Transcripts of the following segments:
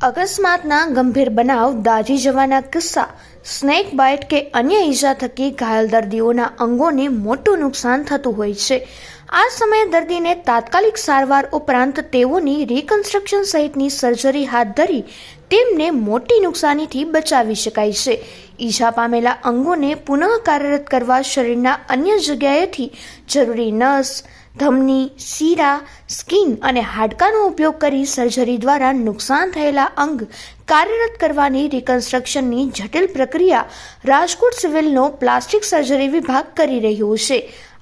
અકસ્માતના ગંભીર બનાવ, દાઝી જવાના કિસ્સા, સ્નેક બાઇટ કે અન્ય ઈજા થકી ઘાયલ દર્દીઓના અંગોને મોટું નુકસાન થતું હોય છે. આ સમયે દર્દીને તાત્કાલિક સારવાર ઉપરાંત તેઓની રિકન્સ્ટ્રક્શન સહિતની સર્જરી હાથ ધરી તેમને મોટી નુકસાનીથી બચાવી શકાય છે. ઈજા પામેલા અંગોને પુનઃ કાર્યરત કરવા શરીરના અન્ય જગ્યાએથી જરૂરી નસ, ધમની, શીરા, સ્કિન અને હાડકાનો ઉપયોગ કરી સર્જરી દ્વારા નુકસાન થયેલા અંગ કાર્યરત કરવાની રિકન્સ્ટ્રક્શનની જટિલ પ્રક્રિયા રાજકોટ સિવિલનો પ્લાસ્ટિક સર્જરી વિભાગ કરી રહ્યો છે.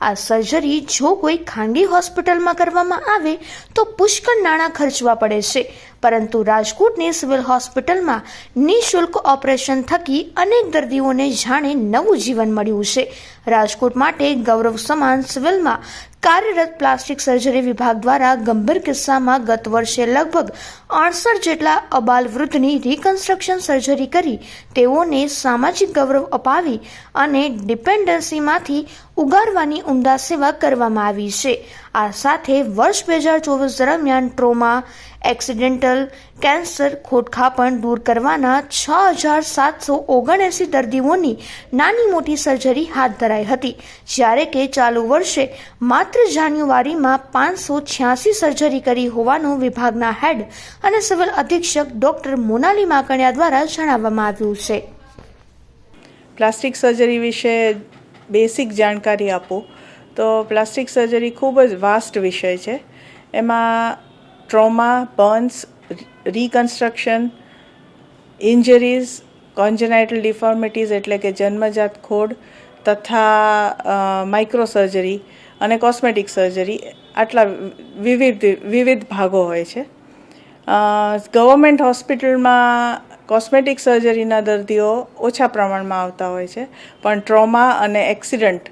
આ સર્જરી જો કોઈ ખાનગી હોસ્પિટલમાં કરવામાં આવે તો પુષ્કળ નાણાં ખર્ચવા પડે છે, પરંતુ રાજકોટની સિવિલ હોસ્પિટલમાં નિઃશુલ્ક ઓપરેશન થકી અનેક દર્દીઓને જાણે નવું જીવન મળ્યું છે. રાજકોટ માટે ગૌરવ સમાન સિવિલમાં કાર્યરત પ્લાસ્ટિક સર્જરી વિભાગ દ્વારા ગંભીર કિસ્સામાં ગત વર્ષે લગભગ 68 જેટલા અબાલ વૃદ્ધની રિકન્સ્ટ્રક્શન સર્જરી કરી તેઓને સામાજિક ગૌરવ અપાવી અને ડિપેન્ડન્સીમાંથી ઉગારવાની ઉમદા સેવા કરવામાં આવી છે. આ સાથે વર્ષ 2024 દરમિયાન ટ્રોમા, એક્સિડેન્ટલ, કેન્સર, ખોડખાપણ દૂર કરવાના 6779 દર્દીઓની નાની મોટી સર્જરી હાથ ધરાઈ હતી, જ્યારે કે ચાલુ વર્ષે માત્ર જાન્યુઆરીમાં 586 સર્જરી કરી હોવાનું વિભાગના હેડ અને સિવિલ અધિક્ષક ડોક્ટર મોનાલી માકણિયા દ્વારા જણાવવામાં આવ્યું છે. પ્લાસ્ટિક સર્જરી વિશે બેસિક જાણકારી આપું તો પ્લાસ્ટિક સર્જરી ખૂબ જ વાસ્ટ વિષય છે. એમાં ટ્રોમા, બર્ન્સ, રિકન્સ્ટ્રક્શન, ઇન્જરીઝ, કોન્જેનાઇટલ ડિફોર્મિટીઝ એટલે કે જન્મજાત ખોડ તથા માઇક્રો સર્જરી અને કોસ્મેટિક સર્જરી આટલા વિવિધ ભાગો હોય છે. ગવર્મેન્ટ હોસ્પિટલમાં કોસ્મેટિક સર્જરીના દર્દીઓ ઓછા પ્રમાણમાં આવતા હોય છે, પણ ટ્રોમા અને એક્સિડન્ટ,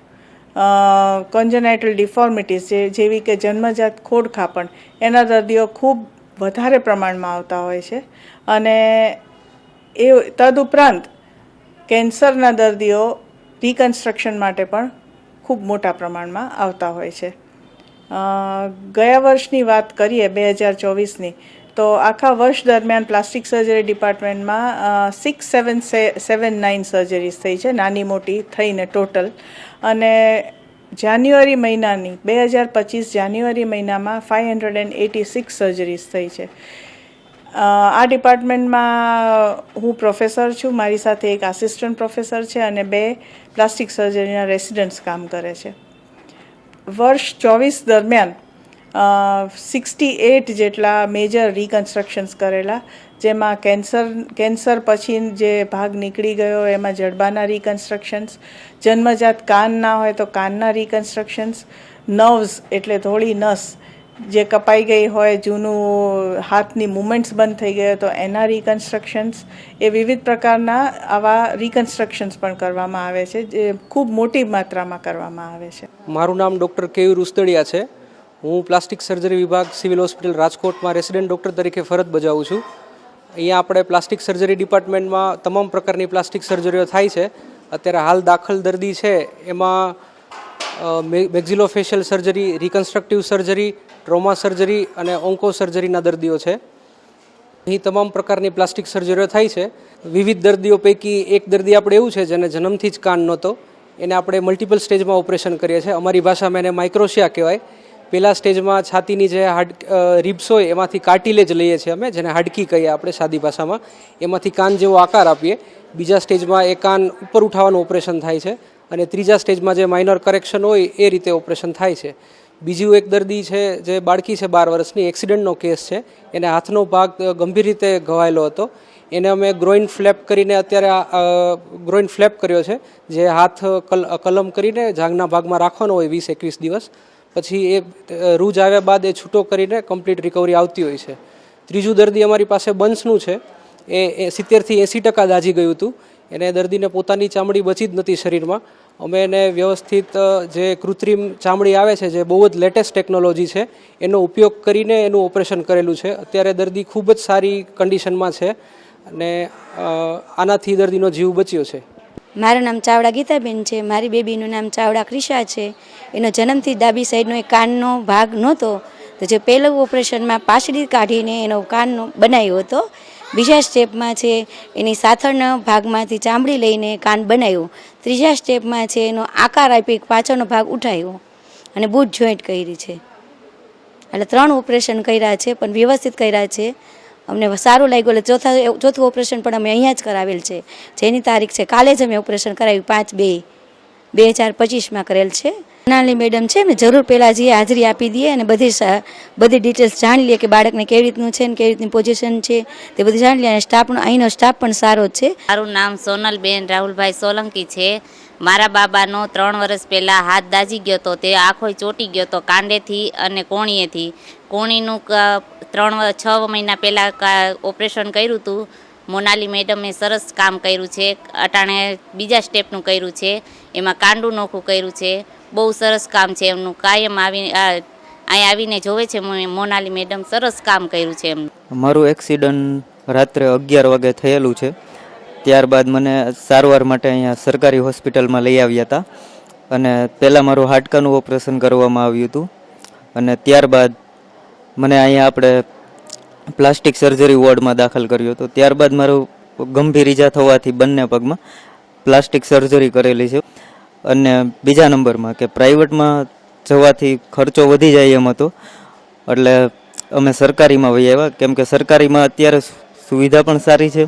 કોન્જેનાઇટલ ડિફોર્મિટીઝ જેવી કે જન્મજાત ખોડખાપણ એના દર્દીઓ ખૂબ વધારે પ્રમાણમાં આવતા હોય છે. અને એ તદુપરાંત કેન્સરના દર્દીઓ રિકન્સ્ટ્રક્શન માટે પણ ખૂબ મોટા પ્રમાણમાં આવતા હોય છે. ગયા વર્ષની વાત કરીએ 2024ની, તો આખા વર્ષ દરમિયાન પ્લાસ્ટિક સર્જરી ડિપાર્ટમેન્ટમાં 6779 સર્જરીઝ થઈ છે, નાની મોટી થઈને ટોટલ. અને જાન્યુઆરી મહિનાની 2025 જાન્યુઆરી મહિનામાં 586 સર્જરીઝ થઈ છે. આ ડિપાર્ટમેન્ટમાં હું પ્રોફેસર છું, મારી સાથે એક આસિસ્ટન્ટ પ્રોફેસર છે અને 2 પ્લાસ્ટિક સર્જરીના રેસિડન્ટ્સ કામ કરે છે. વર્ષ 24 દરમિયાન 68 જેટલા મેજર રિકન્સ્ટ્રક્શન્સ કરેલા, જેમાં કેન્સર પછી જે ભાગ નીકળી ગયો એમાં જડબાના રિકન્સ્ટ્રક્શન્સ, જન્મજાત કાન ના હોય તો કાનના રિકન્સ્ટ્રક્શન્સ, નર્વ્સ એટલે ધોળી નસ જે કપાઈ ગઈ હોય, જૂનું હાથની મુવમેન્ટ્સ બંધ થઈ ગયો તો એના રિકન્સ્ટ્રક્શન્સ, એ વિવિધ પ્રકારના આવા રિકન્સ્ટ્રક્શન્સ પણ કરવામાં આવે છે, જે ખૂબ મોટી માત્રામાં કરવામાં આવે છે. મારું નામ ડૉક્ટર કેયુર ઉસ્તડિયા છે. હું પ્લાસ્ટિક સર્જરી વિભાગ સિવિલ હોસ્પિટલ રાજકોટમાં રેસિડેન્ટ ડૉક્ટર તરીકે ફરજ બજાવું છું. અહીંયા આપણે પ્લાસ્ટિક સર્જરી ડિપાર્ટમેન્ટમાં તમામ પ્રકારની પ્લાસ્ટિક સર્જરીઓ થાય છે. અત્યારે હાલ દાખલ દર્દી છે એમાં મેક્ઝિલોફેશિયલ સર્જરી, રિકન્સ્ટ્રક્ટિવ સર્જરી, ટ્રોમા સર્જરી અને ઓન્કો સર્જરીના દર્દીઓ છે. અહીં તમામ પ્રકારની પ્લાસ્ટિક સર્જરીઓ થાય છે. વિવિધ દર્દીઓ પૈકી એક દર્દી આપણે એવું છે જેને જન્મથી જ કાન નહોતો, એને આપણે મલ્ટિપલ સ્ટેજમાં ઓપરેશન કરીએ છીએ. અમારી ભાષામાં એને માઇક્રોશિયા કહેવાય. પહેલા સ્ટેજમાં છાતીની જે રિબ્સ હોય એમાંથી કાર્ટિલેજ લઈએ છીએ અમે, જેને હાડકી કહીએ આપણે સાદી ભાષામાં, એમાંથી કાન જેવો આકાર આપીએ. બીજા સ્ટેજમાં એ કાન ઉપર ઉઠાવવાનું ઓપરેશન થાય છે અને ત્રીજા સ્ટેજમાં જે માઇનર કરેક્શન હોય એ રીતે ઓપરેશન થાય છે. બીજું એક દર્દી છે જે બાળકી છે 12 વર્ષની, એક્સિડન્ટનો કેસ છે. એને હાથનો ભાગ ગંભીર રીતે ઘવાયેલો હતો. એને અમે ગ્રોઇન ફ્લેપ કરીને અત્યારે ગ્રોઇન ફ્લેપ કર્યો છે, જે હાથ કલમ કરીને જાંઘના ભાગમાં રાખવાનો હોય 20-21 દિવસ. પછી એ રૂજ આવ્યા બાદ એ છૂટો કરીને કમ્પ્લીટ રિકવરી આવતી હોય છે. ત્રીજું દર્દી અમારી પાસે બંસનું છે. એ 70થી 80% દાઝી ગયું હતું. એને દર્દીને પોતાની ચામડી બચી જ નથી શરીરમાં. અમે એને વ્યવસ્થિત જે કૃત્રિમ ચામડી આવે છે, જે બહુ જ લેટેસ્ટ ટેકનોલોજી છે, એનો ઉપયોગ કરીને એનું ઓપરેશન કરેલું છે. અત્યારે દર્દી ખૂબ જ સારી કન્ડિશનમાં છે અને આનાથી દર્દીનો જીવ બચ્યો છે. મારું નામ ચાવડા ગીતાબેન છે. મારી બેબીનું નામ ચાવડા ક્રિશા છે. એનો જન્મથી ડાબી સાઈડનો એક કાનનો ભાગ નહોતો, તો જે પહેલું ઓપરેશનમાં પાછડી કાઢીને એનો કાનનો બનાવ્યો હતો. બીજા સ્ટેપમાં છે એની સાથળના ભાગમાંથી ચામડી લઈને કાન બનાવ્યો. ત્રીજા સ્ટેપમાં છે એનો આકાર આપી પાછળનો ભાગ ઉઠાવ્યો અને બૂટ જોઈન્ટ કરી છે. એટલે 3 ઓપરેશન કર્યા છે, પણ વ્યવસ્થિત કર્યા છે. અમને સારું લાગ્યું એટલે ચોથું ઓપરેશન પણ અમે અહીંયા જ કરાવેલ છે, જેની તારીખ છે કાલે જ અમે ઓપરેશન કરાવ્યું 5/2/2025 કરેલ છે. મોનાલી મેડમ છે ને જરૂર પહેલાં જઈએ, હાજરી આપી દઈએ અને બધી ડિટેલ્સ જાણી લઈએ કે બાળકને કેવી રીતનું છે ને કેવી રીતની પોઝિશન છે તે બધી જાણી લઈએ. અને સ્ટાફનો અહીંનો સ્ટાફ પણ સારો જ છે. મારું નામ સોનલબેન રાહુલભાઈ સોલંકી છે. મારા બાબાનો 3 વર્ષ પહેલાં હાથ દાઝી ગયો હતો, તે આંખો ચોટી ગયો હતો કાંડેથી અને કોણીએથી. કોણીનું 6 મહિના પહેલાં ઓપરેશન કર્યું હતું. મોનાલી મેડમે સરસ કામ કર્યું છે. અટાણે બીજા સ્ટેપનું કર્યું છે, એમાં કાંડું નોખું કર્યું છે. બહુ સરસ કામ છે એમનું. કાયમ અહીં આવીને જોવે છે મોનાલી મેડમ, સરસ કામ કર્યું છે એમનું. મારું એક્સિડન્ટ રાત્રે 11 વાગે થયેલું છે. ત્યારબાદ મને સારવાર માટે અહીંયા સરકારી હોસ્પિટલમાં લઈ આવ્યા હતા અને પહેલાં મારું હાડકાનું ઓપરેશન કરવામાં આવ્યું હતું અને ત્યારબાદ મને અહીંયા આપણે પ્લાસ્ટિક સર્જરી વોર્ડમાં દાખલ કર્યો હતો. ત્યારબાદ મારું ગંભીર ઈજા થવાથી બંને પગમાં પ્લાસ્ટિક સર્જરી કરેલી છે. અને બીજા નંબરમાં કે પ્રાઇવેટમાં જવાથી ખર્ચો વધી જાય એમ હતો, એટલે અમે સરકારીમાં વહી આવ્યા, કેમ કે સરકારીમાં અત્યારે સુવિધા પણ સારી છે